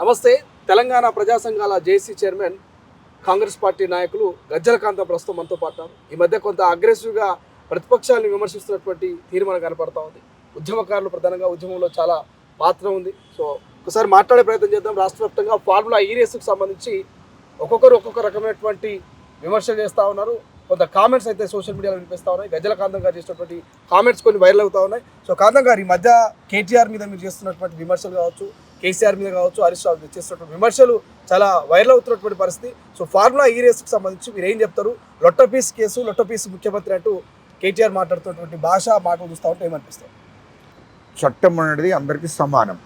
నమస్తే. తెలంగాణ ప్రజా సంఘాల జేసీ చైర్మన్ కాంగ్రెస్ పార్టీ నాయకులు గజ్జల కాంతం ప్రస్తుతం మనతో పాటు. ఈ మధ్య కొంత అగ్రెసివ్గా ప్రతిపక్షాలను విమర్శిస్తున్నటువంటి తీర్మానం కనపడతా ఉంది. ఉద్యమకారులు ప్రధానంగా ఉద్యమంలో చాలా పాత్ర ఉంది. సో ఒకసారి మాట్లాడే ప్రయత్నం చేద్దాం. రాష్ట్ర వ్యాప్తంగా ఫార్ములా ఈ రేసుకు సంబంధించి ఒక్కొక్కరు ఒక్కొక్క రకమైనటువంటి విమర్శలు చేస్తూ ఉన్నారు. కొంత కామెంట్స్ అయితే సోషల్ మీడియాలో వినిపిస్తూ ఉన్నాయి. గజ్జల కాంతం గారు చేసినటువంటి కామెంట్స్ కొన్ని వైరల్ అవుతూ ఉన్నాయి. సో కాంతం గారు, ఈ మధ్య కేటీఆర్ మీద మీరు చేస్తున్నటువంటి విమర్శలు కావచ్చు, కేసీఆర్ మీద కావచ్చు, హరీష్ రావు చేస్తున్నటువంటి విమర్శలు చాలా వైరల్ అవుతున్నటువంటి పరిస్థితి. సో ఫార్ములా ఈ రేసుకు సంబంధించి మీరు ఏం చెప్తారు? లొట్టపీస్ కేసు, లొట్టపీస్ ముఖ్యమంత్రి అంటూ కేటీఆర్ మాట్లాడుతున్నటువంటి మాటలు చూస్తూ ఉంటే ఏమనిపిస్తారు? చట్టం అనేది అందరికీ సమానం.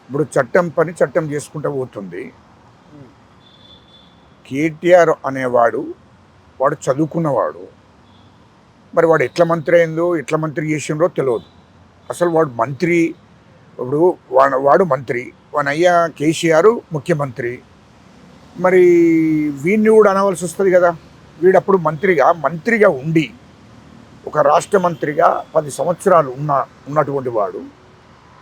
ఇప్పుడు చట్టం పని చట్టం చేసుకుంటూ పోతుంది. కేటీఆర్ అనేవాడు వాడు చదువుకున్నవాడు. మరి వాడు ఎట్లా మంత్రి అయిందో, ఎట్లా మంత్రి చేసిండో తెలియదు. అసలు వాడు మంత్రి, ఇప్పుడు వాడు మంత్రి, వానయ్యా కేసీఆర్ ముఖ్యమంత్రి. మరి వీడిని కూడా అనవలసి వస్తుంది కదా. వీడప్పుడు మంత్రిగా ఉండి ఒక రాష్ట్ర మంత్రిగా 10 సంవత్సరాలు ఉన్నటువంటి వాడు,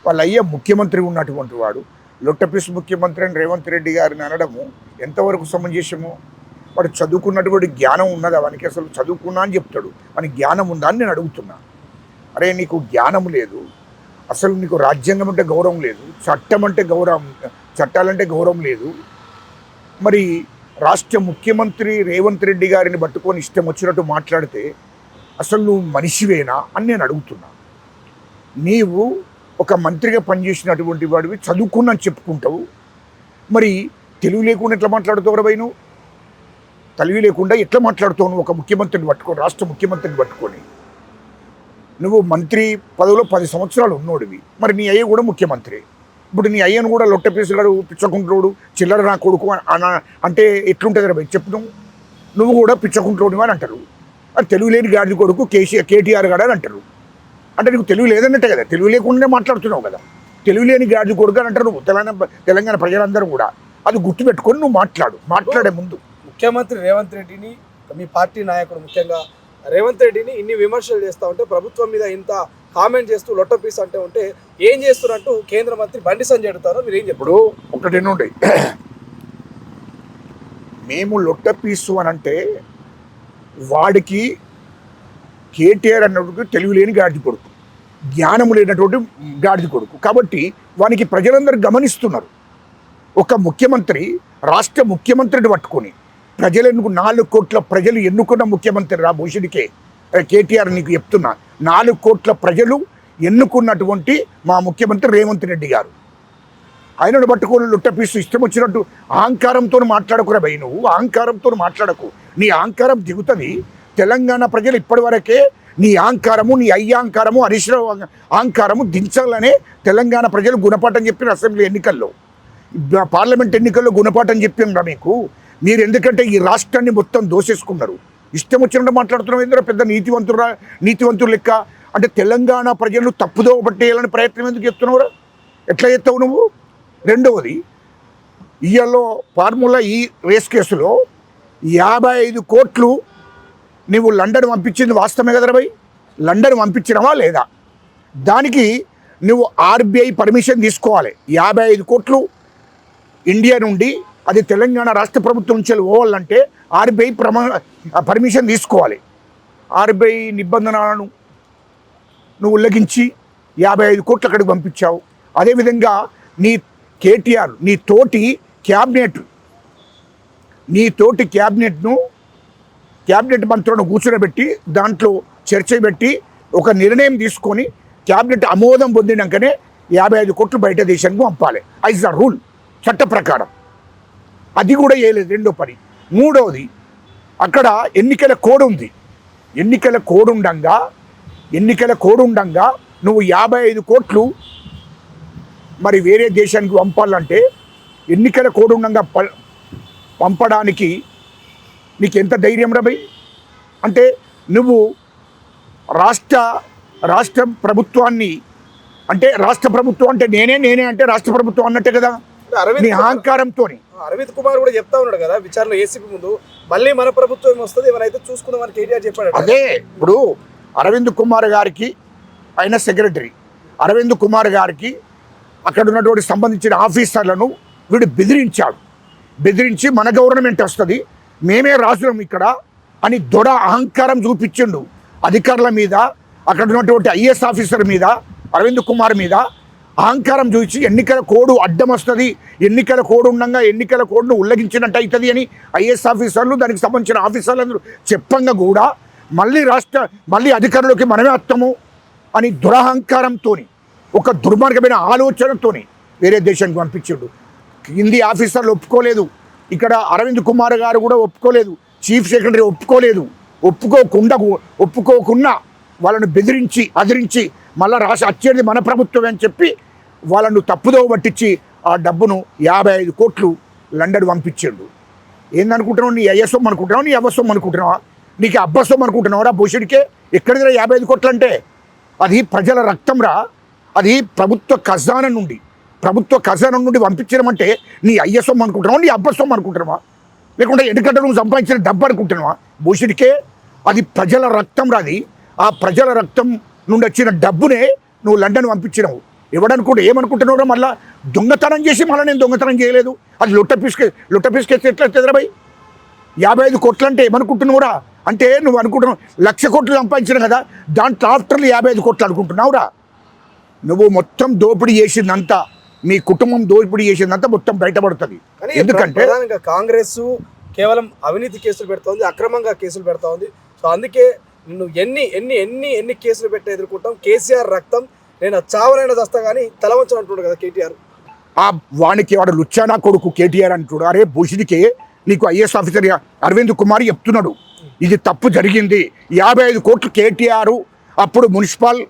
వాళ్ళ అయ్యా ముఖ్యమంత్రి ఉన్నటువంటి వాడు లొట్టపీస్ ముఖ్యమంత్రి అని రేవంత్ రెడ్డి గారిని అనడము ఎంతవరకు సమంజసము? వాడు చదువుకున్నటువంటి జ్ఞానం ఉన్నదా? వానికి అసలు చదువుకున్నా అని చెప్తాడు. వానికి జ్ఞానం ఉందా అని నేను అడుగుతున్నా. అరే, నీకు జ్ఞానం లేదు, అసలు నీకు రాజ్యాంగం అంటే గౌరవం లేదు, చట్టం అంటే గౌరవం, చట్టాలంటే గౌరవం లేదు. మరి రాష్ట్ర ముఖ్యమంత్రి రేవంత్ రెడ్డి గారిని పట్టుకొని ఇష్టం వచ్చినట్టు మాట్లాడితే అసలు నువ్వు మనిషివేనా అని నేను అడుగుతున్నా. నీవు ఒక మంత్రిగా పనిచేసినటువంటి వాడివి, చదువుకున్నా చెప్పుకుంటావు. మరి తెలివి లేకుండా ఎట్లా మాట్లాడుతావు? రవై నువ్వు తెలివి లేకుండా ఎట్లా మాట్లాడుతావు? నువ్వు ఒక ముఖ్యమంత్రిని పట్టుకొని, రాష్ట్ర ముఖ్యమంత్రిని పట్టుకొని, నువ్వు మంత్రి పదవిలో 10 సంవత్సరాలు ఉన్నోడివి. మరి నీ అయ్య కూడా ముఖ్యమంత్రి. ఇప్పుడు నీ అయ్యను కూడా లొట్టపీసుగాడు, పిచ్చకుంట్రోడు, చిల్లర నా కొడుకు అంటే ఎట్లుంటుంది రవై చెప్పు? నువ్వు కూడా పిచ్చకుంట్రోడివి అని అంటారు. అది తెలివి లేని గాడి కొడుకు కేటీఆర్ గాడు అని అంటారు. అంటే నీకు తెలివి లేదన్నట్టే కదా, తెలివి లేకుండానే మాట్లాడుతున్నావు కదా. తెలివి లేని గాడి కొడుకు అని అంటారు నువ్వు. తెలంగాణ ప్రజలందరూ కూడా అది గుర్తుపెట్టుకొని నువ్వు మాట్లాడే ముందు ముఖ్యమంత్రి రేవంత్ రెడ్డిని, మీ పార్టీ నాయకుడు ముఖ్యంగా రేవంత్ రెడ్డిని ఇన్ని విమర్శలు చేస్తూ ఉంటే, ప్రభుత్వం మీద ఇంత కామెంట్ చేస్తూ లొట్టపీస్ అంటే ఉంటే ఏం చేస్తున్నట్టు కేంద్ర మంత్రి బండి సంజయ్ అడుగుతారో మీరు ఏం చెప్పారు? ఒకటి నుండి మేము లొట్టపీసు అని అంటే వాడికి కేటీఆర్ అన్నటువంటి తెలివి లేని గాడిద కొడుకు, జ్ఞానము లేనటువంటి గాడిద కొడుకు. కాబట్టి వానికి ప్రజలందరూ గమనిస్తున్నారు. ఒక ముఖ్యమంత్రి రాష్ట్ర ముఖ్యమంత్రిని పట్టుకొని ప్రజలు 4 కోట్ల ప్రజలు ఎన్నుకున్న ముఖ్యమంత్రి రా భూషుడికే కేటీఆర్. నీకు చెప్తున్నా, 4 కోట్ల ప్రజలు ఎన్నుకున్నటువంటి మా ముఖ్యమంత్రి రేవంత్ రెడ్డి గారు. ఆయనను పట్టుకొని లొట్టపీసు ఇష్టం వచ్చినట్టు అహంకారంతో మాట్లాడకురా భయ్. నువ్వు అహంకారంతో మాట్లాడకు. నీ అహంకారం దిగుతుంది. తెలంగాణ ప్రజలు ఇప్పటి వరకే నీ అహంకారము, నీ అహంకారము, హరీష్ రావు అహంకారము దించాలనే తెలంగాణ ప్రజలు గుణపాఠం చెప్పిన అసెంబ్లీ ఎన్నికల్లో, పార్లమెంట్ ఎన్నికల్లో గుణపాఠం చెప్పిండ్రా మీకు. మీరు ఎందుకంటే ఈ రాష్ట్రాన్ని మొత్తం దోసేసుకున్నారు. ఇష్టం వచ్చినట్టు మాట్లాడుతున్నావు. ఎందుకు పెద్ద నీతివంతులు లెక్క? అంటే తెలంగాణ ప్రజలు తప్పుదో పట్టేయాలని ప్రయత్నం ఎందుకు చెప్తున్నావురా? ఎట్లా చేస్తావు నువ్వు? రెండవది, ఇయ్యాలో ఫార్ములా ఈ రేస్ కేసులో 55 కోట్లు నువ్వు లండన్ పంపించింది వాస్తవమే కదరా భయ్? లండన్ పంపించినవా లేదా? దానికి నువ్వు ఆర్బీఐ పర్మిషన్ తీసుకోవాలి. 55 కోట్లు ఇండియా నుండి అది తెలంగాణ రాష్ట్ర ప్రభుత్వం నుంచి పోవాలంటే ఆర్బీఐ పర్మిషన్ తీసుకోవాలి. ఆర్బీఐ నిబంధనలను నువ్వు ఉల్లంఘించి 55 కోట్లు అక్కడికి పంపించావు. అదేవిధంగా నీ కేటీఆర్ నీ తోటి క్యాబినెట్ మంత్రులను కూర్చోబెట్టి దాంట్లో చర్చ పెట్టి ఒక నిర్ణయం తీసుకొని క్యాబినెట్ ఆమోదం పొందినాకనే 55 కోట్లు బయట దేశానికి పంపాలి. ఐజ్ ద రూల్, చట్ట ప్రకారం. అది కూడా వేయలేదు. రెండో పని. మూడవది, అక్కడ ఎన్నికల కోడ్ ఉంది. ఎన్నికల కోడ్ ఉండంగా నువ్వు 55 కోట్లు మరి వేరే దేశానికి పంపాలంటే ఎన్నికల కోడ్ ఉండంగా పంపడానికి నీకు ఎంత ధైర్యం రా భయ్? అంటే నువ్వు రాష్ట్ర ప్రభుత్వాన్ని అంటే రాష్ట్ర ప్రభుత్వం అంటే నేనే అంటే రాష్ట్ర ప్రభుత్వం అన్నట్టే కదా నీ అహంకారంతో. అరవింద్ కుమార్ కూడా చెప్తా ఉన్నాడు కదా విచారణ ఏసీపీ ముందు, మళ్ళీ మన ప్రభుత్వం వస్తుంది ఏమైనా చూసుకుందామని కేటీఆర్ చెప్పాడు. అదే ఇప్పుడు అరవింద్ కుమార్ గారికి ఆయన సెక్రటరీ, అరవింద్ కుమార్ గారికి అక్కడ ఉన్నటువంటి సంబంధించిన ఆఫీసర్లను వీడు బెదిరించి మన గవర్నమెంట్ వస్తుంది, మేమే రాజులం ఇక్కడ అని దొడ అహంకారం చూపించిండు అధికారుల మీద. అక్కడ ఉన్నటువంటి ఐఏఎస్ ఆఫీసర్ మీద, అరవింద్ కుమార్ మీద అహంకారం చూపించి ఎన్నికల కోడ్ అడ్డం వస్తుంది, ఎన్నికల కోడ్ ఉండగా ఎన్నికల కోడ్ను ఉల్లంఘించినట్టు అవుతుంది అని ఐఏఎస్ ఆఫీసర్లు దానికి సంబంధించిన ఆఫీసర్లందరూ చెప్పంగా కూడా మళ్ళీ అధికారులకి మనమే అత్తము అని దురహంకారంతో, ఒక దుర్మార్గమైన ఆలోచనతోని వేరే దేశానికి పంపించాడు. హిందీ ఆఫీసర్లు ఒప్పుకోలేదు, ఇక్కడ అరవింద్ కుమార్ గారు కూడా ఒప్పుకోలేదు, చీఫ్ సెక్రటరీ ఒప్పుకోకుండా వాళ్ళను బెదిరించి అదిరించి మళ్ళీ వచ్చేది మన ప్రభుత్వం అని చెప్పి వాళ్ళను తప్పుదోవ పట్టించి ఆ డబ్బును 55 కోట్లు లండన్ పంపించాడు. ఏందనుకుంటున్నావు? నీ అయ్యస్వం అనుకుంటున్నావు, నీ అవ్వస్వం అనుకుంటున్నావా, నీకు అబ్బస్వం అనుకుంటున్నావురా? భూషుడికే ఎక్కడిదిరా 55 కోట్లు అంటే? అది ప్రజల రక్తం రా, అది ప్రభుత్వ ఖజానా నుండి పంపించడం అంటే నీ అయ్యస్వం అనుకుంటున్నావా, నీ అబ్బస్వం అనుకుంటున్నావా, లేకుంటే ఎందుకంటే నువ్వు సంపాదించిన డబ్బు అనుకుంటున్నావా? భూషుడికే అది ప్రజల రక్తం రాది. ఆ ప్రజల రక్తం నుండి వచ్చిన డబ్బునే నువ్వు లండన్ పంపించినావు. ఎవడనుకుంటే ఏమనుకుంటున్నావు? మళ్ళీ దొంగతనం చేసి మళ్ళీ నేను దొంగతనం చేయలేదు, అది లొట్ట పీసుకేస్తే ఎట్లా తెదరబాయి? 55 కోట్లు అంటే ఏమనుకుంటున్నావురా? అంటే నువ్వు అనుకుంటున్నావు 1,00,000 కోట్లు సంపాదించిన కదా, దాంట్లో ఆఫ్టర్లు 55 కోట్లు అనుకుంటున్నావురా? నువ్వు మొత్తం దోపిడీ చేసిందంతా, మీ కుటుంబం దోపిడీ చేసిందంతా మొత్తం బయటపడుతుంది. ఎందుకంటే కాంగ్రెస్ కేవలం అవినీతి కేసులు పెడుతోంది, అక్రమంగా కేసులు పెడతా ఉంది. సో అందుకే నిన్ను ఎన్ని ఎన్ని ఎన్ని ఎన్ని కేసులు పెట్టి ఎదుర్కొంటాం, కేసీఆర్ రక్తం నేను చావనైనా దస్తా కానీ తలవంచను అంటున్నాడు కదా కేటీఆర్. వాడు లుచ్చానా కొడుకు కేటీఆర్ అంటున్నాడు. అరే భూషుడికి నీకు ఐఏఎస్ ఆఫీసర్ అరవింద్ కుమార్ చెప్తున్నాడు, ఇది తప్పు జరిగింది. 55 కోట్లు కేటీఆర్ అప్పుడు మున్సిపల్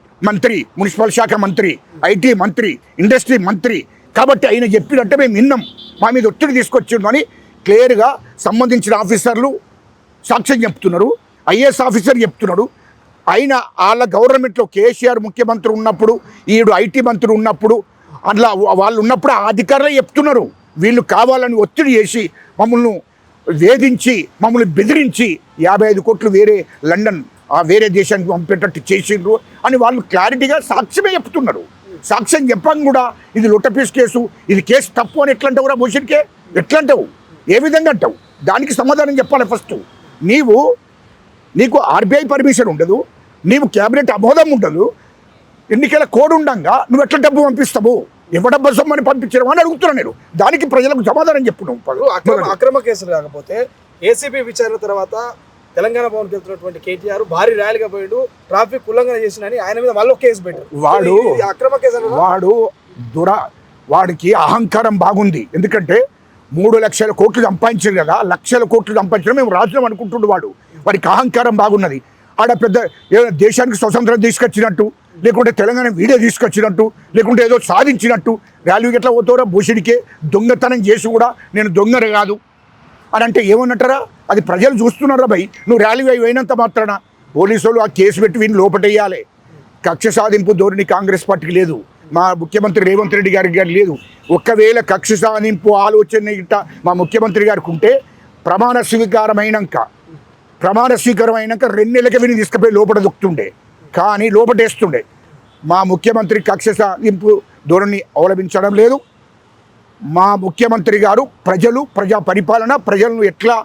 శాఖ మంత్రి, ఐటీ మంత్రి, ఇండస్ట్రీ మంత్రి కాబట్టి ఆయన చెప్పినట్టే మేము విన్నాం, మా మీద ఒత్తిడి తీసుకొచ్చిండు అని క్లియర్గా సంబంధించిన ఆఫీసర్లు సాక్ష్యం చెప్తున్నారు, ఐఏఎస్ ఆఫీసర్ చెప్తున్నాడు. అయినా వాళ్ళ గవర్నమెంట్లో కేసీఆర్ ముఖ్యమంత్రి ఉన్నప్పుడు, ఈడు ఐటీ మంత్రి ఉన్నప్పుడు, అట్లా వాళ్ళు ఉన్నప్పుడు ఆ అధికారులే చెప్తున్నారు వీళ్ళు కావాలని ఒత్తిడి చేసి మమ్మల్ని వేధించి మమ్మల్ని బెదిరించి 55 కోట్లు వేరే దేశానికి పంపేటట్టు చేసిండ్రు అని వాళ్ళు క్లారిటీగా సాక్ష్యమే చెప్తున్నారు. సాక్ష్యం చెప్పంగా కూడా ఇది లొట్టపీస్ కేసు, ఇది కేసు తప్పు అని ఎట్లా అంటావు? భూషణ్కే ఎట్లా అంటావు? ఏ విధంగా అంటావు? దానికి సమాధానం చెప్పాలి. ఫస్ట్ నీకు ఆర్బీఐ పర్మిషన్ ఉండదు, నీవు క్యాబినెట్ ఆమోదం ఉండదు, ఎన్నికల కోడ్ ఉండగా నువ్వు ఎట్లా డబ్బు పంపిస్తావు? ఎవడబ్బ సొమ్మని పంపించడం అని అడుగుతున్నాను నేను. దానికి ప్రజలకు సమాధానం చెప్పున్నాం. అక్రమ కేసులు కాకపోతే ఏసీబీ విచారణ తర్వాత తెలంగాణ భవన్కి వెళ్తున్నటువంటి కేటీఆర్ భారీ ర్యాలీగా పోయాడు, ట్రాఫిక్ ఉల్లంఘన చేసినని ఆయన మీద మళ్ళీ కేసు పెట్టారు. అక్రమ కేసు వాడికి అహంకారం బాగుంది. ఎందుకంటే 3,00,000 కోట్లు సంపాదించారు కదా, 1,00,000 కోట్లు సంపాదించడం మేము రాజులం అనుకుంటుండు వాడికి అహంకారం బాగున్నది. ఆడ పెద్ద దేశానికి స్వతంత్రం తీసుకొచ్చినట్టు, లేకుంటే తెలంగాణ వీడియో తీసుకొచ్చినట్టు, లేకుంటే ఏదో సాధించినట్టు ర్యాలీకి ఎట్లా పోతారో? భూషుడికే దొంగతనం చేసి కూడా నేను దొంగర కాదు అని అంటే ఏమన్నట్టారా? అది ప్రజలు చూస్తున్నారా భయ్? నువ్వు ర్యాలీ అయినంత మాత్రాన పోలీసు వాళ్ళు ఆ కేసు పెట్టి వీళ్ళు లోపటేయాలి. కక్ష సాధింపు ధోరణి కాంగ్రెస్ పార్టీకి లేదు, మా ముఖ్యమంత్రి రేవంత్ రెడ్డి గారికి లేదు. ఒకవేళ కక్ష సాధింపు ఆలోచన ఇట్ట మా ముఖ్యమంత్రి గారికి ఉంటే ప్రమాణ స్వీకారం అయినాక 2 నెలలకి విని తీసుకుపోయి లోపల దొక్కుతుండే, కానీ లోపటేస్తుండే. మా ముఖ్యమంత్రి కక్ష సాధింపు ధోరణి అవలంబించడం లేదు. మా ముఖ్యమంత్రి గారు ప్రజా పరిపాలన, ప్రజలను ఎట్లా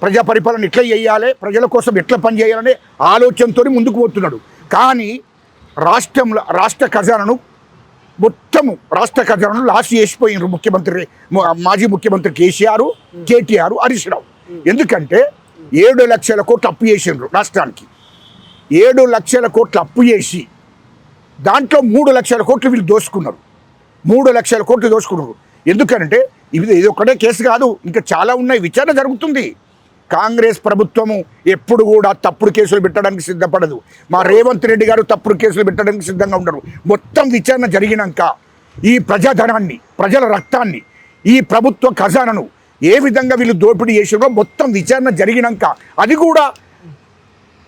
ప్రజా పరిపాలన ఎట్లా చేయాలి, ప్రజల కోసం ఎట్లా పనిచేయాలనే ఆలోచనతో ముందుకు పోతున్నాడు. కానీ రాష్ట్ర ఖజానాను లాస్ చేసిపోయినారు మాజీ ముఖ్యమంత్రి కేటీఆర్, హరీష్ రావు. ఎందుకంటే 7 లక్షల కోట్లు అప్పు చేసిండ్రు రాష్ట్రానికి. 7 లక్షల కోట్లు అప్పు చేసి దాంట్లో 3 లక్షల కోట్లు వీళ్ళు దోసుకున్నారు. 3 లక్షల కోట్లు దోసుకున్నారు. ఎందుకంటే ఇది ఒక్కటే కేసు కాదు, ఇంకా చాలా ఉన్నాయి. విచారణ జరుగుతుంది. కాంగ్రెస్ ప్రభుత్వము ఎప్పుడు కూడా తప్పుడు కేసులు పెట్టడానికి సిద్ధపడదు. మా రేవంత్ రెడ్డి గారు తప్పుడు కేసులు పెట్టడానికి సిద్ధంగా ఉండరు. మొత్తం విచారణ జరిగినాక ఈ ప్రజాధనాన్ని, ప్రజల రక్తాన్ని, ఈ ప్రభుత్వ ఖజానాను ఏ విధంగా వీళ్ళు దోపిడీ చేసారో మొత్తం విచారణ జరిగినాక, అది కూడా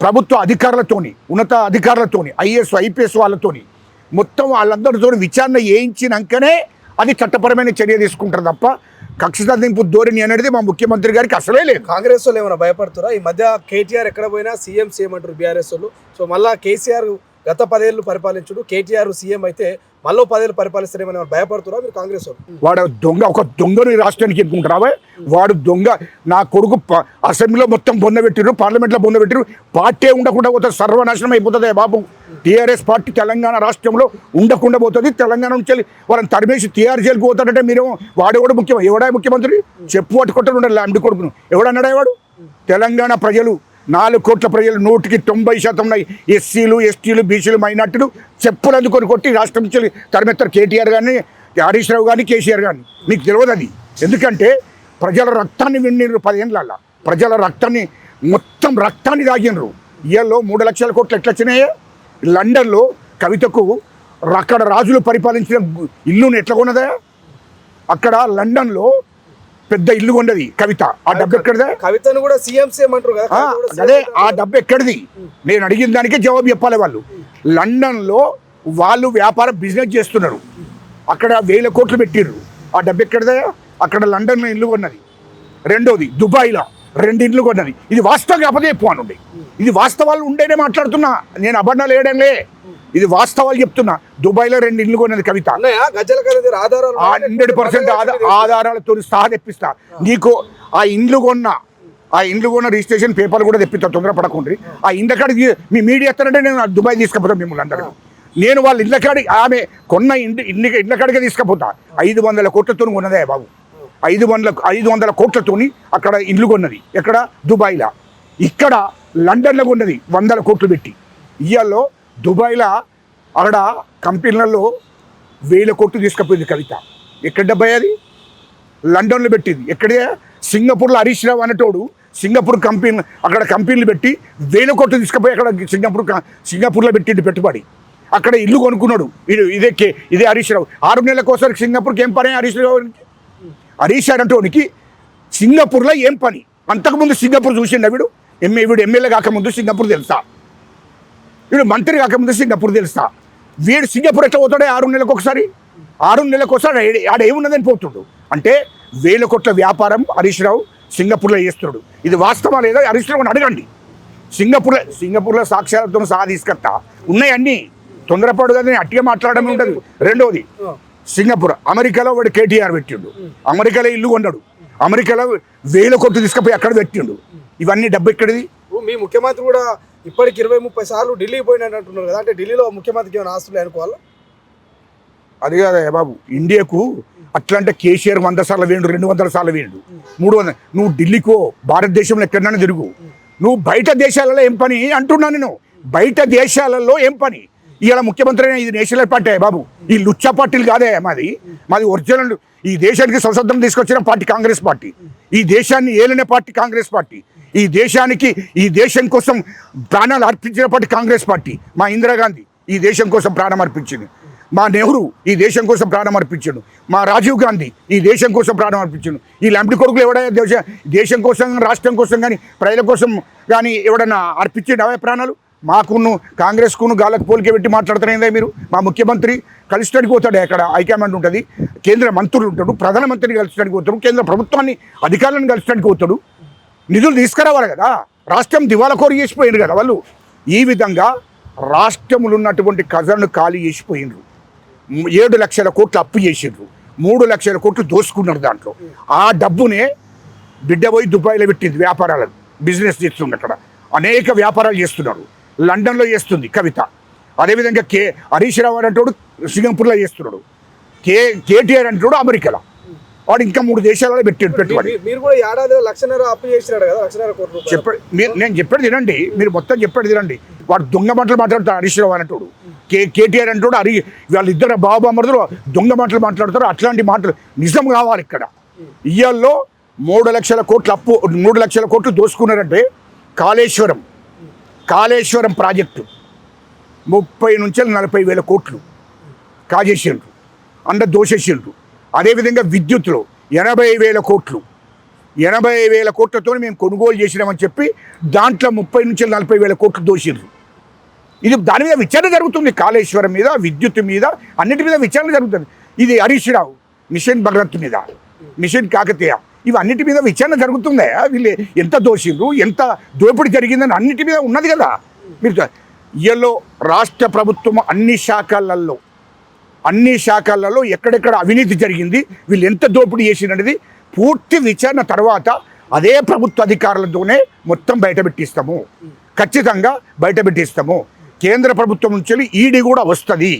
ప్రభుత్వ అధికారులతోని, ఉన్నత అధికారులతోని, ఐఏఎస్ ఐపీఎస్ వాళ్ళతోని మొత్తం వాళ్ళందరితో విచారణ చేయించినాకనే అది చట్టపరమైన చర్య తీసుకుంటారు తప్ప కక్ష సాధింపు ధోరణి అనేది మా ముఖ్యమంత్రి గారికి అసలే లేదు. కాంగ్రెస్ వాళ్ళు ఏమైనా భయపడుతురా? ఈ మధ్య కేటీఆర్ ఎక్కడ పోయినా సీఎం అంటారు బీఆర్ఎస్ వాళ్ళు. సో మళ్ళీ కేసీఆర్ గత 10 ఏళ్ళు పరిపాలించుడు, కేటీఆర్ సీఎం అయితే మళ్ళీ 10 ఏళ్ళు పరిపాలిస్తారేమని భయపడుతున్నా మీరు కాంగ్రెస్ వాళ్ళు? వాడు దొంగ, ఒక దొంగని రాష్ట్రానికి ఎన్నుకుంటారా? వాడు దొంగ. నా కొడుకు అసెంబ్లీలో మొత్తం బొందబెట్టిరు, పార్లమెంట్లో బొందబెట్టిరు. పార్టీ ఉండకుండా పోతుంది, సర్వనాశనం అయిపోతుంది బాబు. టీఆర్ఎస్ పార్టీ తెలంగాణ రాష్ట్రంలో ఉండకుండా పోతుంది. తెలంగాణ నుంచి వాళ్ళని తరిమేసి టీఆర్ జైలుకు పోతాడంటే మీరు వాడేవాడు ముఖ్యం. ఎవడా ముఖ్యమంత్రి? చెప్పు పట్టుకుంటాడు ఉండాలి లాంటి కొడుకును. ఎవడన్నాడా వాడు? తెలంగాణ ప్రజలు 4 కోట్ల ప్రజలు 100కి 90% ఎస్సీలు, ఎస్టీలు, బీసీలు, మైనార్టీలు చెప్పులు అందుకొని కొట్టి రాష్ట్రం నుంచి తరిమెత్తారు. కేటీఆర్ కానీ, హరీష్ రావు కానీ, కేసీఆర్ కానీ. మీకు తెలియదు అది. ఎందుకంటే ప్రజల రక్తాన్ని విండినరు 10 ఏళ్ళ. ప్రజల రక్తాన్ని మొత్తం రక్తాన్ని తాగినరు. ఇయల్లో 3 లక్షల కోట్లు ఎట్లా వచ్చినాయే? లండన్లో కవితకు అక్కడ రాజులు పరిపాలించిన ఇల్లును ఎట్లా కొన్నదా? అక్కడ లండన్లో పెద్ద ఇల్లు కొన్నది కవిత. ఆ డబ్బు ఎక్కడిదే? కవితను కూడా సీఎం అంటారు కదా. అదే ఆ డబ్బు ఎక్కడిది? నేను అడిగిన దానికే జవాబు చెప్పాలి. వాళ్ళు లండన్లో వాళ్ళు వ్యాపారం బిజినెస్ చేస్తున్నారు. అక్కడ 1000 కోట్లు పెట్టిర్రు. ఆ డబ్బు ఎక్కడిదే? అక్కడ లండన్లో ఇల్లు కొన్నది. రెండోది దుబాయ్లో 2 ఇండ్లు కొన్నది. ఇది వాస్తవం కాకపోతే చెప్పు అనుండి. ఇది వాస్తవాలు ఉండేనే మాట్లాడుతున్నా, నేను అబద్ధాలు వేయడంలే. ఇది వాస్తవాలు చెప్తున్నా. దుబాయ్లో 2 ఇండ్లు కొన్నది కవిత. 100% ఆధారాలతో సహా తెప్పిస్తా నీకు. ఆ ఇండ్లు కొన్న రిజిస్ట్రేషన్ పేపర్లు కూడా తెప్పిస్తా, తొందరపడకుండా. ఆ ఇండ్ల కాడికి మీ మీడియా ఎత్తారంటే నేను దుబాయ్ తీసుకుపోతాను మిమ్మల్ని అందరూ. నేను వాళ్ళ ఇళ్ళ కాడి ఆమె కొన్న ఇళ్ళ కాడికే తీసుకుపోతా. 500 కోట్లతో కొన్నదే బాబు. 500 కోట్లతోని అక్కడ ఇల్లు కొన్నది. ఎక్కడ? దుబాయ్లో. ఇక్కడ లండన్లో కొన్నది 100 కోట్లు పెట్టి. ఇయ్యాల్లో దుబాయ్లో అక్కడ కంపెనీలలో 1000 కోట్లు తీసుకుపోయింది కవిత. ఎక్కడ డబ్బా అది? లండన్లో పెట్టింది. ఎక్కడే? సింగపూర్లో హరీష్ రావు అనేటోడు సింగపూర్ కంపెనీ, అక్కడ కంపెనీలు పెట్టి 1000 కోట్లు తీసుకుపోయి అక్కడ సింగపూర్లో పెట్టింది పెట్టుబడి. అక్కడ ఇల్లు కొనుక్కున్నాడు. ఇదే హరీష్ రావు. 6 నెలలకు ఒకసారి సింగపూర్కి ఏం పని హరీష్ రావుకి? హరీష్ అంటోనికి సింగపూర్లో ఏం పని? అంతకుముందు సింగపూర్ చూసిండ వీడు. వీడు ఎమ్మెల్యే కాకముందు సింగపూర్ తెలుసా? వీడు మంత్రి కాకముందు సింగపూర్ తెలుసా? వీడు సింగపూర్ ఎట్లా పోతాడే 6 నెలలకు ఒకసారి? 6 నెలలకు ఒకసారి ఆడ ఏమున్నదని పోతుండు. అంటే 1000 కోట్ల వ్యాపారం హరీష్ రావు సింగపూర్లో చేస్తున్నాడు. ఇది వాస్తవా లేదా? హరీష్ రావుని అడగండి. సింగపూర్లో సాక్ష్యాలతో సహా తీసుకొస్తా. ఉన్నాయి అన్నీ. తొందరపాటు కదా, అట్టిగా మాట్లాడడం ఉంటుంది. రెండవది సింగపూర్. అమెరికాలో వాడు కేటీఆర్ పెట్టిండు. అమెరికాలో ఇల్లు కొన్నాడు. అమెరికాలో 1000 కోట్లు తీసుకుపోయి అక్కడ పెట్టిండు. ఇవన్నీ డబ్బు ఎక్కడిది? మీ ముఖ్యమంత్రి కూడా ఇప్పటికి 20-30 సార్లు ఢిల్లీకి పోయినట్టు అంటున్నారు కదా. అంటే ఢిల్లీలో ముఖ్యమంత్రికి ఏమైనా ఆస్తులు అనుకోవాలా? అది కాదా బాబు. ఇండియాకు అట్లా అంటే కేసీఆర్ 100 సార్లు వేయండు, 200 సార్లు వేయండు, 300. నువ్వు ఢిల్లీకో భారతదేశంలో ఎక్కడైనా తిరుగు. నువ్వు బయట దేశాలలో ఏం పని అంటున్నా నేను. బయట దేశాలలో ఏం పని? ఇవాళ ముఖ్యమంత్రి అయినా ఇది నేషనల్ పార్టీ బాబు. ఈ లుచ్చా పార్టీలు కాదే మాది ఒరిజినల్. ఈ దేశానికి స్వతంత్రం తీసుకొచ్చిన పార్టీ కాంగ్రెస్ పార్టీ. ఈ దేశాన్ని ఏలిన పార్టీ కాంగ్రెస్ పార్టీ. ఈ దేశం కోసం ప్రాణాలు అర్పించిన పార్టీ కాంగ్రెస్ పార్టీ. మా ఇందిరాగాంధీ ఈ దేశం కోసం ప్రాణం అర్పించింది. మా నెహ్రూ ఈ దేశం కోసం ప్రాణం అర్పించాడు. మా రాజీవ్ గాంధీ ఈ దేశం కోసం ప్రాణం అర్పించాడు. ఈ లంపి కొడుకులు ఎవడైనా దేశం కోసం, రాష్ట్రం కోసం కానీ, ప్రజల కోసం కానీ ఎవడన్నా అర్పించండి అవే ప్రాణాలు? మాకును కాంగ్రెస్కును గాలకు పోలికే పెట్టి మాట్లాడుతున్నాయిందా మీరు? మా ముఖ్యమంత్రి కలిసడానికి పోతాడు. అక్కడ హైకమాండ్ ఉంటుంది, కేంద్ర మంత్రులు ఉంటాడు, ప్రధానమంత్రిని కలిసడానికి పోతాడు, కేంద్ర ప్రభుత్వాన్ని అధికారులను కలిసడానికి పోతాడు. నిధులు తీసుకురావాలి కదా. రాష్ట్రం దివాలా కోరి చేసిపోయిండ్రు కదా వాళ్ళు. ఈ విధంగా రాష్ట్రములు ఉన్నటువంటి ఖజాను ఖాళీ చేసిపోయినరు. 7 లక్షల కోట్లు అప్పు చేసిండ్రు. 3 లక్షల కోట్లు దోసుకున్నారు. దాంట్లో ఆ డబ్బునే బిడ్డ పోయి దుబాయ్లో పెట్టింది. వ్యాపారాలను బిజినెస్ చేస్తుంది. అక్కడ అనేక వ్యాపారాలు చేస్తున్నారు. లండన్లో చేస్తుంది కవిత. అదేవిధంగా హరీష్ రావు అంటోడు సింగపూర్లో చేస్తున్నాడు. కేటీఆర్ అంటాడు అమెరికాలో. వాడు ఇంకా 3 దేశాలలో పెట్టాడు పెట్టుబడి. మీరు కూడా ఏడాది 1.5 అప్పు చేసినాడు కదా, 1.5 కోట్లు. నేను చెప్పేది తినండి, మీరు మొత్తం చెప్పేది తినండి. వాడు దొంగ మాటలు మాట్లాడతాడు హరీష్ రావు అంటాడు. కేటీఆర్ అంటాడు. వాళ్ళిద్దరు బాబామరుదులు దొంగ మాటలు మాట్లాడతారు. అట్లాంటి మాటలు నిజం కావాలి ఇక్కడ. ఇయ్యాల్లో 3 లక్షల కోట్ల అప్పు, 3 లక్షల కోట్లు దోసుకున్నారంటే కాళేశ్వరం ప్రాజెక్టు 30 నుంచి 40 వేల కోట్లు కాజేసిండ్రు, దోసేసిండ్రు. అదేవిధంగా విద్యుత్లో 80,000 కోట్లు, 80,000 కోట్లతో మేము కొనుగోలు చేసినామని చెప్పి దాంట్లో 30 నుంచి 40,000 కోట్లు దోసిండ్రు. ఇది దాని మీద విచారణ జరుగుతుంది. కాళేశ్వరం మీద, విద్యుత్ మీద, అన్నిటి మీద విచారణ జరుగుతుంది. ఇది హరీష్ రావు మిషన్ భగరత్ మీద, మిషన్ కాకతీయ, ఇవన్నిటి మీద విచారణ జరుగుతుందా? వీళ్ళు ఎంత దోషిండ్రు, ఎంత దోపిడీ జరిగిందని అన్నిటి మీద ఉన్నది కదా. మీరు ఇయలో రాష్ట్ర ప్రభుత్వం అన్ని శాఖలలో ఎక్కడెక్కడ అవినీతి జరిగింది, వీళ్ళు ఎంత దోపిడీ చేసినది పూర్తి విచారణ తర్వాత అదే ప్రభుత్వ అధికారులతోనే మొత్తం బయటపెట్టిస్తాము, ఖచ్చితంగా బయటపెట్టిస్తాము. కేంద్ర ప్రభుత్వం నుంచి ఈడీ కూడా వస్తుంది,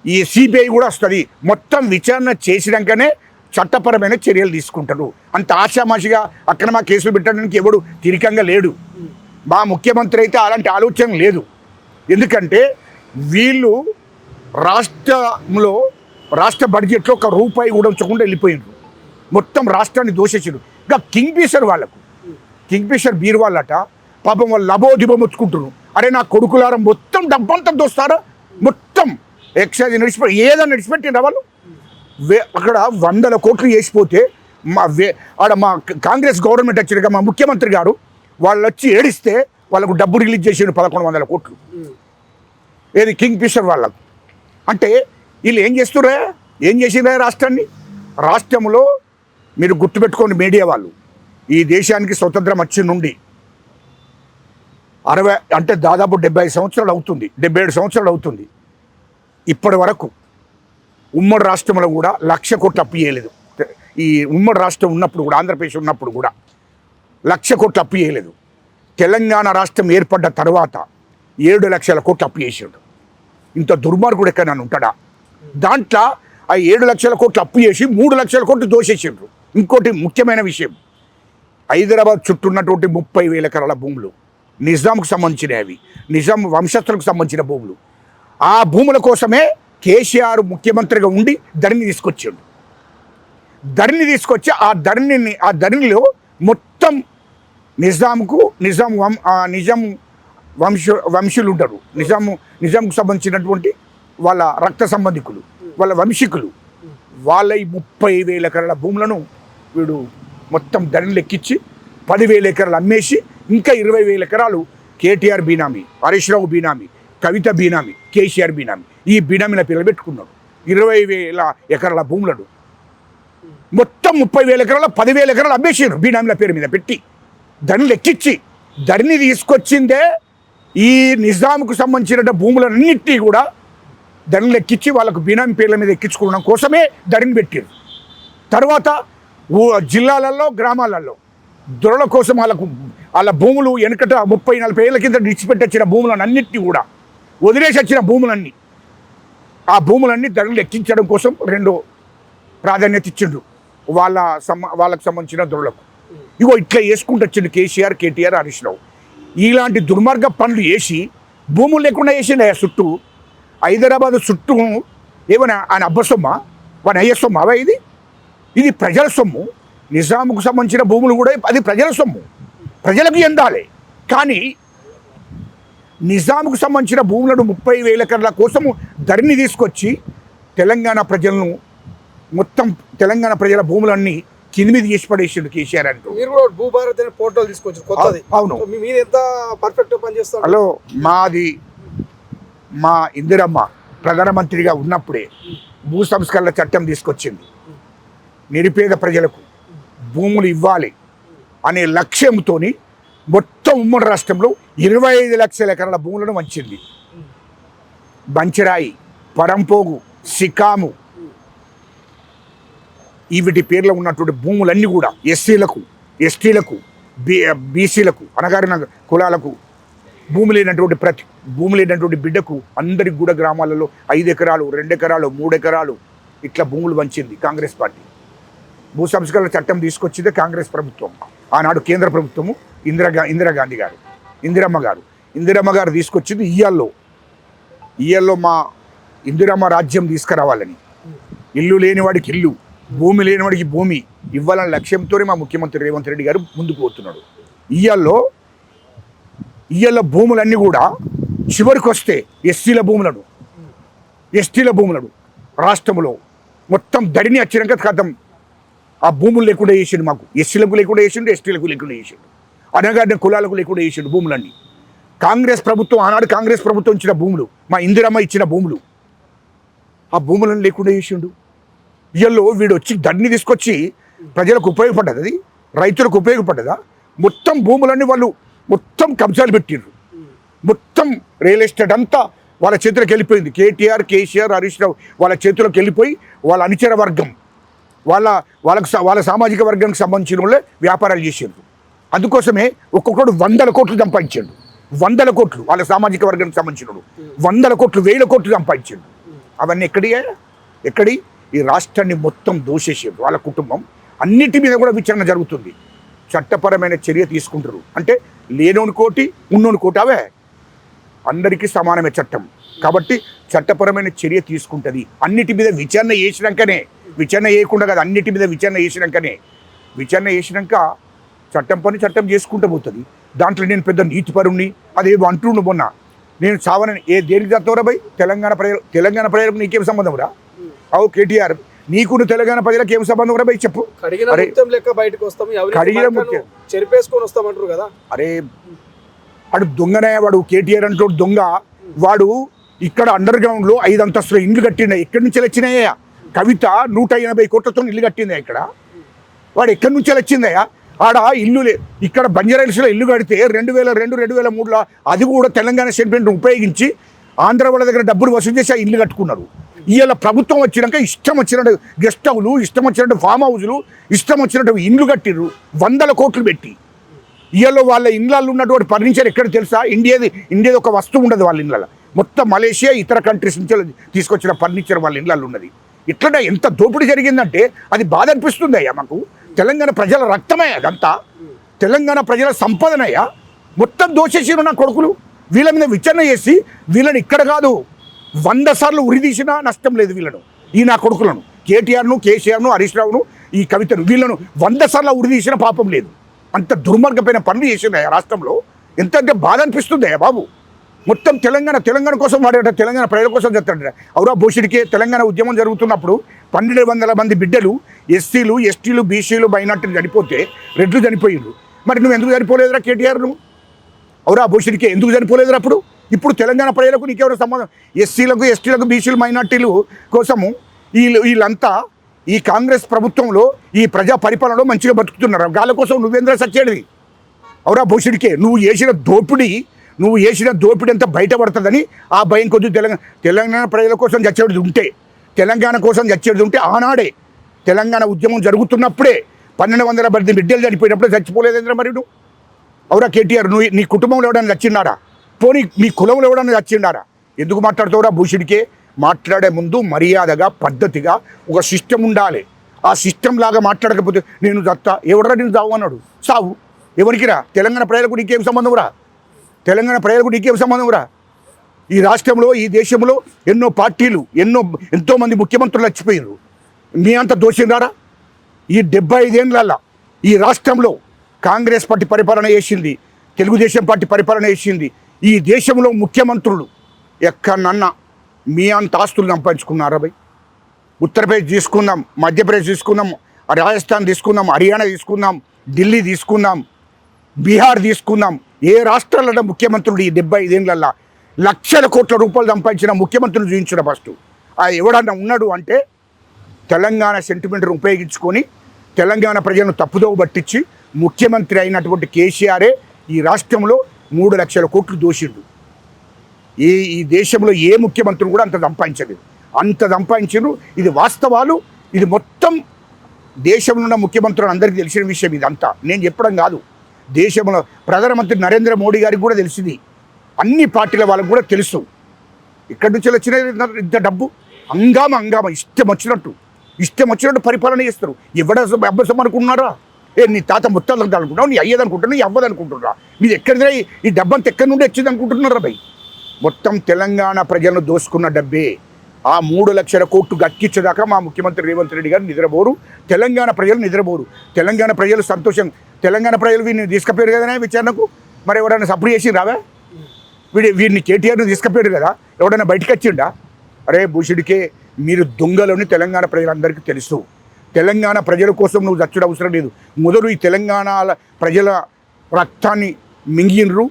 ఈ సిబిఐ కూడా వస్తుంది. మొత్తం విచారణ చేసినాకనే చట్టపరమైన చర్యలు తీసుకుంటారు. అంత ఆశామాషిగా అక్రమ కేసులు పెట్టడానికి ఎవడు తిరికంగా లేడు. మా ముఖ్యమంత్రి అయితే అలాంటి ఆలోచన లేదు. ఎందుకంటే వీళ్ళు రాష్ట్ర బడ్జెట్లో ఒక రూపాయి కూడా ఉంచకుండా వెళ్ళిపోయినారు. మొత్తం రాష్ట్రాన్ని దోషేసారు. ఇంకా కింగ్ ఫిషర్ బీర్ వాళ్ళట పాపం వాళ్ళు లబోదిబో ముచ్చుకుంటున్నారు. అరే నా కొడుకులారం మొత్తం డబ్బంతా దోస్తారా, మొత్తం ఎక్సైజ్ నడిచిపెట్టి ఏదైనా నడిచిపెట్టిన వాళ్ళు అక్కడ 100 కోట్లు వేసిపోతే మా కాంగ్రెస్ గవర్నమెంట్ వచ్చినాక మా ముఖ్యమంత్రి గారు వాళ్ళు వచ్చి ఏడిస్తే వాళ్ళకు డబ్బు రిలీజ్ చేసిండు 1100 కోట్లు. ఏది కింగ్ ఫిషర్ వాళ్ళకు. అంటే వీళ్ళు ఏం చేసిరా రాష్ట్రంలో మీరు గుర్తుపెట్టుకోండి మీడియా వాళ్ళు, ఈ దేశానికి స్వతంత్రం వచ్చి నుండి 60 అంటే దాదాపు 77 సంవత్సరాలు అవుతుంది. ఇప్పటి వరకు ఉమ్మడి రాష్ట్రంలో కూడా 1,00,000 కోట్లు అప్పు చేయలేదు. ఈ ఉమ్మడి రాష్ట్రం ఉన్నప్పుడు కూడా, ఆంధ్రప్రదేశ్ ఉన్నప్పుడు కూడా 1,00,000 కోట్లు అప్పు చేయలేదు. తెలంగాణ రాష్ట్రం ఏర్పడ్డ తర్వాత 7 లక్షల కోట్లు అప్పు చేసాడు. ఇంత దుర్మార్గుడు ఎక్కడైనా ఉంటాడా? దాంట్లో ఆ 7 లక్షల కోట్లు అప్పు చేసి 3 లక్షల కోట్లు దోషేసిండ్రు. ఇంకోటి ముఖ్యమైన విషయం, హైదరాబాద్ చుట్టూ ఉన్నటువంటి 30,000 ఎకరాల భూములు నిజాంకు సంబంధించినవి, నిజాం వంశస్థులకు సంబంధించిన భూములు. ఆ భూముల కోసమే కేసీఆర్ ముఖ్యమంత్రిగా ఉండి ధరణి తీసుకొచ్చాడు. ధరణి తీసుకొచ్చి ఆ ధరణిలో మొత్తం నిజాం వంశీయులు ఉంటారు. నిజాంకు సంబంధించినటువంటి వాళ్ళ రక్త సంబంధికులు, వాళ్ళ వంశీకులు, వాళ్ళ ఈ 30,000 ఎకరాల భూములను వీడు మొత్తం ధరణిలు ఎక్కించి 10,000 ఎకరాలు అమ్మేసి ఇంకా 20,000 ఎకరాలు కేటీఆర్ బీనామీ, హరీష్ రావు బీనామీ, కవిత బీనామీ, కేసీఆర్ బీనామీ, ఈ బీనామీల పేర్లు పెట్టుకున్నాడు. 20,000 ఎకరాల భూములను మొత్తం 30,000 ఎకరాల 10,000 ఎకరాలు అమ్మేసారు బీనామీల పేరు మీద పెట్టి ధరణిలు ఎక్కించి. ధరణి తీసుకొచ్చిందే ఈ నిజాంకు సంబంధించిన భూములన్నింటినీ కూడా ధరణిలు ఎక్కించి వాళ్ళకు బీనామీ పేర్ల మీద ఎక్కించుకోవడం కోసమే ధరణి పెట్టారు. తర్వాత జిల్లాలలో గ్రామాలలో దొరల కోసం వాళ్ళ భూములు వెనకట 30-40 ఏళ్ళ కింద విడిచిపెట్టొచ్చిన భూములను అన్నింటినీ కూడా వదిలేసి వచ్చిన భూములన్నీ, ఆ భూములన్నీ ధరలు ఎక్కించడం కోసం రెండో ప్రాధాన్యత ఇచ్చిండ్రు వాళ్ళకు సంబంధించిన దొరలకు. ఇగో ఇట్లా వేసుకుంటూ వచ్చిండు కేసీఆర్, కేటీఆర్, హరీష్ రావు. ఇలాంటి దుర్మార్గ పనులు చేసి భూములు లేకుండా వేసిండు. చుట్టూ హైదరాబాద్ చుట్టూ ఏమైనా ఆయన అబ్బసొమ్మ, వాని అయ్యే సొమ్మ అవా? ఇది ప్రజల సొమ్ము. నిజాముకు సంబంధించిన భూములు కూడా అది ప్రజల సొమ్ము, ప్రజలకు ఎందాలి. కానీ నిజాముకు సంబంధించిన భూములను 30,000 ఎకరాల కోసము ధరణి తీసుకొచ్చి తెలంగాణ ప్రజల భూములన్నీ కిందిమీద చేసి పడేసిండు కేసీఆర్ అంటూ. మీరు కూడా భూభారత్ అనే పోర్టల్ తీసుకొచ్చారు కొత్తది. అవును. మీరు ఎంత పర్ఫెక్ట్ పని చేస్తారు? హలో, మా ఇందిరమ్మ ప్రధానమంత్రిగా ఉన్నప్పుడే భూ సంస్కరణల చట్టం తీసుకొచ్చింది. నిరుపేద ప్రజలకు భూములు ఇవ్వాలి అనే లక్ష్యంతో మొత్తం ఉమ్మడి రాష్ట్రంలో 25 లక్షల ఎకరాల భూములను వంచింది. బంచరాయి, పరంపోగు, సికాము, వీటి పేర్లో ఉన్నటువంటి భూములన్నీ కూడా ఎస్సీలకు, ఎస్టీలకు, బీసీలకు, అణగారిన కులాలకు భూమి లేనటువంటి బిడ్డకు అందరికి కూడా గ్రామాలలో 5 ఎకరాలు, 2 ఎకరాలు, 3 ఎకరాలు ఇట్లా భూములు వంచింది కాంగ్రెస్ పార్టీ. భూ సంస్కరణల చట్టం తీసుకొచ్చిందే కాంగ్రెస్ ప్రభుత్వం. ఆనాడు కేంద్ర ప్రభుత్వము ఇందిరమ్మ గారు తీసుకొచ్చింది. ఇయ్యాల్లో మా ఇందిరమ్మ రాజ్యం తీసుకురావాలని, ఇల్లు లేనివాడికి ఇల్లు, భూమి లేనివాడికి భూమి ఇవ్వాలనే లక్ష్యంతోనే మా ముఖ్యమంత్రి రేవంత్ రెడ్డి గారు ముందుకు పోతున్నాడు. ఇయ్యాల్లో భూములన్నీ కూడా చివరికి వస్తే ఎస్టీల భూములను రాష్ట్రంలో మొత్తం దడిని వచ్చినాక కథం ఆ భూములు లేకుండా చేసిండు. మాకు ఎస్సీలకు లేకుండా చేసిండు, ఎస్టీలకు లేకుండా చేసిండు, అనగారిన కులాలకు లేకుండా చేసిండు భూములన్నీ. ఆనాడు కాంగ్రెస్ ప్రభుత్వం ఇచ్చిన భూములు, మా ఇందిరమ్మ ఇచ్చిన భూములు, ఆ భూములను లేకుండా చేసిండు. ఇయ్యల్లో వీడు వచ్చి దడిని తీసుకొచ్చి ప్రజలకు ఉపయోగపడ్డది, అది రైతులకు ఉపయోగపడ్డదా? మొత్తం భూములన్నీ వాళ్ళు మొత్తం కబ్జాలు పెట్టిండ్రు. మొత్తం రియల్ ఎస్టేట్ అంతా వాళ్ళ చేతిలోకి వెళ్ళిపోయింది. కేటీఆర్, కేసీఆర్, హరీష్ రావు వాళ్ళ చేతిలోకి వెళ్ళిపోయి వాళ్ళ అనుచర వర్గం వాళ్ళ సామాజిక వర్గానికి సంబంధించిన వాళ్ళే వ్యాపారాలు చేసారు. అందుకోసమే ఒక్కొక్కడు 100 కోట్లు సంపాదించాడు. 100 కోట్లు వాళ్ళ సామాజిక వర్గానికి సంబంధించిన 100 కోట్లు 1000 కోట్లు సంపాదించాడు. అవన్నీ ఎక్కడి ఈ రాష్ట్రాన్ని మొత్తం దోషేసారు వాళ్ళ కుటుంబం. అన్నిటి మీద కూడా విచారణ జరుగుతుంది. చట్టపరమైన చర్య తీసుకుంటారు. అంటే లేనోని కోటి ఉన్నోని కోటి అవే అందరికీ సమానమే చట్టం. కాబట్టి చట్టపరమైన చర్య తీసుకుంటుంది. అన్నిటి మీద విచారణ చేసినాకనే, విచారణ చేయకుండా కాదు, అన్నిటి మీద విచారణ చేసినాక చట్టం పని చట్టం చేసుకుంటూ పోతుంది. దాంట్లో నేను పెద్ద నీతిపరుణ్ణి అదేమో అంటుండు మొన్న. నేను చావనని దేనికి చదువురా భయ్? తెలంగాణ ప్రజలకు నీకేం సంబంధం రా? అవు కేటీఆర్, నీకు తెలంగాణ ప్రజలకు ఏం సంబంధం రా భయ్ చెప్పు. చెరిపేసుకొని వస్తామంటారు కదా. అరే వాడు దొంగనే, వాడు కేటీఆర్ అంటూ దొంగ. వాడు ఇక్కడ అండర్ గ్రౌండ్ లో 5 అంతస్తుల ఇల్లు కట్టిండే. ఎక్కడి నుంచి వచ్చినాయా? కవిత 180 కోట్లతో ఇల్లు కట్టిందా ఇక్కడ? వాడు ఎక్కడి నుంచి వచ్చిందయ్యా? ఆడ ఇల్లు ఇక్కడ బంజారాహిల్స్లో ఇల్లు కడితే 2002, 2003లో అది కూడా తెలంగాణ సెంటిమెంట్ ఉపయోగించి ఆంధ్ర వాళ్ళ దగ్గర డబ్బులు వసూలు చేసి ఆ ఇల్లు కట్టుకున్నారు. ఇవాళ ప్రభుత్వం వచ్చినాక ఇష్టం వచ్చినట్టు గెస్ట్ హౌలు, ఇష్టం వచ్చినట్టు ఫామ్ హౌజులు, ఇష్టం వచ్చినట్టు ఇండ్లు కట్టిర్రు 100 కోట్లు పెట్టి. ఇవాళ వాళ్ళ ఇండ్లలో ఉన్నటువంటి ఫర్నిచర్ ఎక్కడ తెలుసా? ఇండియాది ఒక వస్తువు ఉండదు వాళ్ళ ఇండ్లలో. మొత్తం మలేషియా, ఇతర కంట్రీస్ నుంచి తీసుకొచ్చిన ఫర్నిచర్ వాళ్ళ ఇండ్లలో ఉన్నది. ఇట్లా ఎంత దోపిడీ జరిగిందంటే అది బాధ అనిపిస్తుంది అయ్యా మాకు. తెలంగాణ ప్రజల రక్తమే అదంతా, తెలంగాణ ప్రజల సంపదనయ్యా. మొత్తం దోషేసిరు నా కొడుకులు. వీళ్ళ మీద విచారణ చేసి వీళ్ళని ఇక్కడ కాదు 100 సార్లు ఉరిదీసినా నష్టం లేదు వీళ్ళను. ఈ నా కొడుకులను, కేటీఆర్ను, కేసీఆర్ను, హరీష్ రావును, ఈ కవితను, వీళ్ళను 100 సార్లు ఉరిదీసిన పాపం లేదు. అంత దుర్మార్గమైన పనులు చేసిందయ్యా రాష్ట్రంలో. ఎంత అంటే బాధ అనిపిస్తుందయ్యా బాబు. మొత్తం తెలంగాణ కోసం వాడేట, తెలంగాణ ప్రజల కోసం చెప్తాడట. అవురా భూషుడికే తెలంగాణ ఉద్యమం జరుగుతున్నప్పుడు 1200 మంది బిడ్డలు ఎస్సీలు, ఎస్టీలు, బీసీలు, మైనార్టీలు చనిపోతే రెడ్లు చనిపోయిండ్రు. మరి నువ్వు ఎందుకు చనిపోలేదురా కేటీఆర్? నువ్వు అవురా భూషుడికే ఎందుకు చనిపోలేదురా? ఇప్పుడు తెలంగాణ ప్రజలకు నీకెవరో సంబంధం? ఎస్సీలకు, ఎస్టీలకు, బీసీలు, మైనార్టీలు కోసము వీళ్ళంతా ఈ కాంగ్రెస్ ప్రభుత్వంలో ఈ ప్రజా పరిపాలనలో మంచిగా బతుకుతున్నారు. గాళ్ళ కోసం నువ్వేంద్ర సచ్చేది? అవురా భూషుడికే నువ్వు చేసిన దోపిడీ అంతా బయటపడుతుందని ఆ భయం కొద్ది తెలంగాణ ప్రజల కోసం చచ్చేది ఉంటే, తెలంగాణ కోసం చచ్చేది ఉంటే ఆనాడే తెలంగాణ ఉద్యమం జరుగుతున్నప్పుడే 1200 మంది బిడ్డలు చనిపోయినప్పుడే చచ్చిపోలేదేంద్ర మరి నువ్వు? అవురా కేటీఆర్, నువ్వు నీ కుటుంబంలో ఎవడన్నా చచ్చిండారా? పోనీ మీ కులంలో ఎవడన్నా చచ్చిండారా? ఎందుకు మాట్లాడుతావురా భూషుడికే? మాట్లాడే ముందు మర్యాదగా, పద్ధతిగా ఒక సిస్టమ్ ఉండాలి. ఆ సిస్టమ్ లాగా మాట్లాడకపోతే నేను చత్తా ఎవడరా నేను చావు అన్నాడు. సావు ఎవరికిరా? తెలంగాణ ప్రజలకు నీకేం సంబంధం రా? ఈ రాష్ట్రంలో, ఈ దేశంలో ఎన్నో పార్టీలు, ఎంతోమంది ముఖ్యమంత్రులు చచ్చిపోయారు. మీ అంత దోషిందారా? ఈ 75 ఏళ్ళల్లో ఈ రాష్ట్రంలో కాంగ్రెస్ పార్టీ పరిపాలన చేసింది, తెలుగుదేశం పార్టీ పరిపాలన చేసింది. ఈ దేశంలో ముఖ్యమంత్రులు ఎక్కడన్నా మీ అంత ఆస్తులు సంపాదించుకున్నారా భయ్? ఉత్తరప్రదేశ్ తీసుకుందాం, మధ్యప్రదేశ్ తీసుకుందాం, రాజస్థాన్ తీసుకుందాం, హర్యానా తీసుకుందాం, ఢిల్లీ తీసుకుందాం, బీహార్ తీసుకుందాం. ఏ రాష్ట్రాలలో ముఖ్యమంత్రులు ఈ 75 ఏళ్ళల్లో లక్షల కోట్ల రూపాయలు సంపాదించిన ముఖ్యమంత్రులు చూపించిన ఫస్ట్ ఎవడన్నా ఉన్నాడు అంటే తెలంగాణ సెంటిమెంట్ను ఉపయోగించుకొని తెలంగాణ ప్రజలను తప్పుదోవ పట్టించి ముఖ్యమంత్రి అయినటువంటి కేసీఆరే ఈ రాష్ట్రంలో 3 లక్షల కోట్లు దోషిండు. ఈ దేశంలో ఏ ముఖ్యమంత్రి కూడా అంత సంపాదించలేదు. అంత సంపాదించారు. ఇది వాస్తవాలు. ఇది మొత్తం దేశంలో ఉన్న ముఖ్యమంత్రులు అందరికీ తెలిసిన విషయం. ఇదంతా నేను చెప్పడం కాదు. దేశంలో ప్రధానమంత్రి నరేంద్ర మోడీ గారికి కూడా తెలిసింది, అన్ని పార్టీల వాళ్ళకు కూడా తెలుసు. ఇక్కడి నుంచి వచ్చిన ఇంత డబ్బు హంగామా ఇష్టం వచ్చినట్టు పరిపాలన చేస్తారు. ఎవడ అబ్బసం అనుకుంటున్నారా? నీ తాత ముత్తాలు అనుకుంటున్నావు, నీ అయ్యేది అనుకుంటున్నావు, నీ అవ్వదు అనుకుంటున్నారా? మీరు ఎక్కడిదా ఈ డబ్బంతా ఎక్కడి నుండి వచ్చింది అనుకుంటున్నారా భయ్? మొత్తం తెలంగాణ ప్రజలను దోసుకున్న డబ్బే. ఆ 3 లక్షల కోట్లు గక్కించేదాకా మా ముఖ్యమంత్రి రేవంత్ రెడ్డి గారు నిద్రపోరు. తెలంగాణ ప్రజలు నిద్రపోరు. తెలంగాణ ప్రజలు సంతోషం. తెలంగాణ ప్రజలు వీడిని తీసుకుపోయారు కదా విచారణకు. మరి ఎవరైనా సపోర్ట్ చేసి రావా? వీడిని కేటీఆర్ని తీసుకుపోయారు కదా, ఎవడైనా బయటకు వచ్చిండా? అరే భూషుడికే మీరు దొంగలని తెలంగాణ ప్రజలందరికీ తెలుసు. తెలంగాణ ప్రజల కోసం నువ్వు చచ్చడం అవసరం లేదు. మొదలు ఈ తెలంగాణ ప్రజల రక్తాన్ని మింగినరు,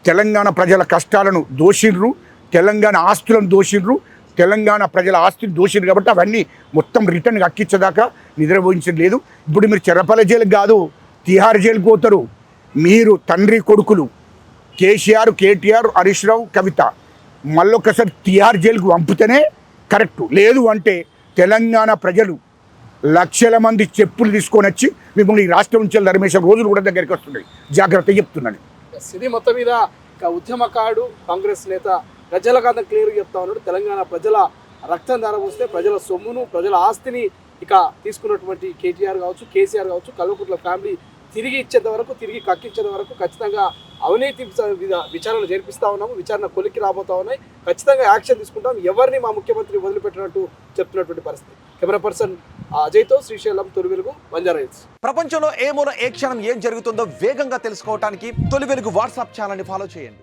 తెలంగాణ ప్రజల కష్టాలను దోషిండ్రు, తెలంగాణ ఆస్తులను దోషిండ్రు, తెలంగాణ ప్రజల ఆస్తిని దోషిండ్రు. కాబట్టి అవన్నీ మొత్తం రిటర్న్ అక్కించేదాకా నిద్రపోయించడం లేదు. ఇప్పుడు మీరు చెరపల జైలుకి కాదు, తిహార్ జైలుకి పోతారు. మీరు తండ్రి కొడుకులు కేసీఆర్, కేటీఆర్, హరీష్ రావు, కవిత మళ్ళొక్కసారి తిహార్ జైలుకు పంపితేనే కరెక్టు. లేదు అంటే తెలంగాణ ప్రజలు లక్షల మంది చెప్పులు తీసుకొని వచ్చి మిమ్మల్ని ఈ రాష్ట్రం నుంచి ధర్మేశ రోజులు కూడా దగ్గరికి వస్తున్నాయి. జాగ్రత్త చెప్తున్నాను. ఇది మొత్తం మీద ఇక ఉద్యమకారుడు కాంగ్రెస్ నేత గజ్జలకాంతం క్లియర్గా చెప్తా ఉన్నాడు. తెలంగాణ ప్రజల రక్తం ధారపోస్తే ప్రజల సొమ్మును, ప్రజల ఆస్తిని ఇక తీసుకున్నటువంటి కేటీఆర్ కావచ్చు, కేసీఆర్ కావచ్చు, కల్వకుంట్ల ఫ్యామిలీ తిరిగి ఇచ్చేంత వరకు, తిరిగి కక్కించేంత వరకు ఖచ్చితంగా అవినీతి విచారణ జరిపిస్తూ ఉన్నాము. విచారణ కొలిక్కి రాబోతా ఉన్నాయి. ఖచ్చితంగా యాక్షన్ తీసుకుంటాం. ఎవరిని మా ముఖ్యమంత్రి వదిలిపెట్టినట్టు చెప్తున్నటువంటి పరిస్థితి. కెమెరా పర్సన్ అజయ్తో శ్రీశైలం, తొలి వెలుగు, బంజారా హిల్స్. ప్రపంచంలో ఏ మూల ఏ క్షణం ఏం జరుగుతుందో వేగంగా తెలుసుకోవడానికి తొలి వెలుగు వాట్సాప్ ఛానల్ని ఫాలో చేయండి.